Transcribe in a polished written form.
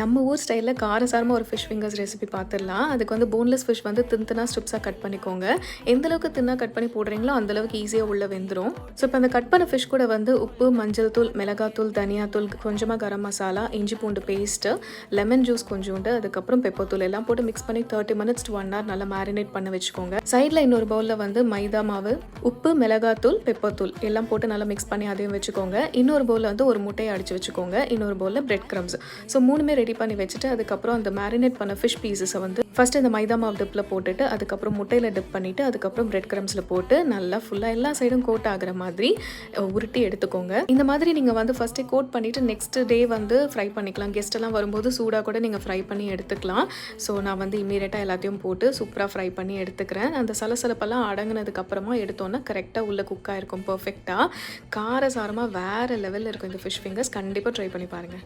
நம்ம ஊர் ஸ்டைலில் காரசாரமாக ஒரு ஃபிஷ் ஃபிங்கர்ஸ் ரெசிபி பார்த்துடலாம். அதுக்கு வந்து போன்லெஸ் ஃபிஷ் வந்து தின்னா ஸ்ட்ரிப்ஸாக கட் பண்ணிக்கோங்க. எந்தளவுக்கு தின்னா கட் பண்ணி போடுறீங்களோ அந்தளவுக்கு ஈஸியாக உள்ளே வெந்துடும். ஸோ இப்போ அந்த கட் பண்ண ஃபிஷ் கூட வந்து உப்பு, மஞ்சள் தூள், மிளகாத்தூள், தனியாத்தூள், கொஞ்சமாக கரம் மசாலா, இஞ்சி பூண்டு பேஸ்ட்டு, லெமன் ஜூஸ் கொஞ்சோண்டு, அதுக்கப்புறம் பெப்பர் தூள் எல்லாம் போட்டு மிக்ஸ் பண்ணி 30 minutes to 1 hour நல்லா மேரினேட் பண்ண வச்சுக்கோங்க. சைடில் இன்னொரு பவுலில் வந்து மைதா மாவு, உப்பு, மிளகாத்தூள், பெப்பர் தூள் எல்லாம் போட்டு நல்லா மிக்ஸ் பண்ணி அதையும் வச்சுக்கோங்க. இன்னொரு பவுலில் வந்து ஒரு முட்டையை அடித்து வச்சுக்கோங்க. இன்னொரு பவுலில் பிரெட் க்ரம்ஸ். ஸோ மூணுமே ரெடி பண்ணி வச்சுட்டு அதுக்கப்புறம் அந்த மேரினேட் பண்ண ஃபிஷ் பீசஸை வந்து ஃபர்ஸ்ட் இந்த மைதா மாவு டிப்பில் போட்டுட்டு அதுக்கப்புறம் முட்டையில் டிப் பண்ணிவிட்டு அதுக்கப்புறம் பிரெட் க்ரம்ஸில் போட்டு நல்லா ஃபுல்லாக எல்லா சைடும் கோட் ஆகிற மாதிரி உருட்டி எடுத்துக்கோங்க. இந்த மாதிரி நீங்கள் வந்து ஃபஸ்ட்டே கோட் பண்ணிவிட்டு நெக்ஸ்ட் டே வந்து ஃப்ரை பண்ணிக்கலாம். கெஸ்ட் எல்லாம் வரும்போது சூடாக கூட நீங்கள் ஃப்ரை பண்ணி எடுத்துக்கலாம். ஸோ நான் வந்து இமீடியட்டாக எல்லாத்தையும் போட்டு சூப்பராக ஃப்ரை பண்ணி எடுத்துக்கிறேன். அந்த சலசலப்பெல்லாம் அடங்கினதுக்கப்புறமா எடுத்தோன்னா கரெக்டாக உள்ள குக்காக இருக்கும். பர்ஃபெக்டாக காரசாரமாக வேறு லெவலில் இருக்கும் இந்த ஃபிஷ் ஃபிங்கர்ஸ். கண்டிப்பாக ட்ரை பண்ணி பாருங்கள்.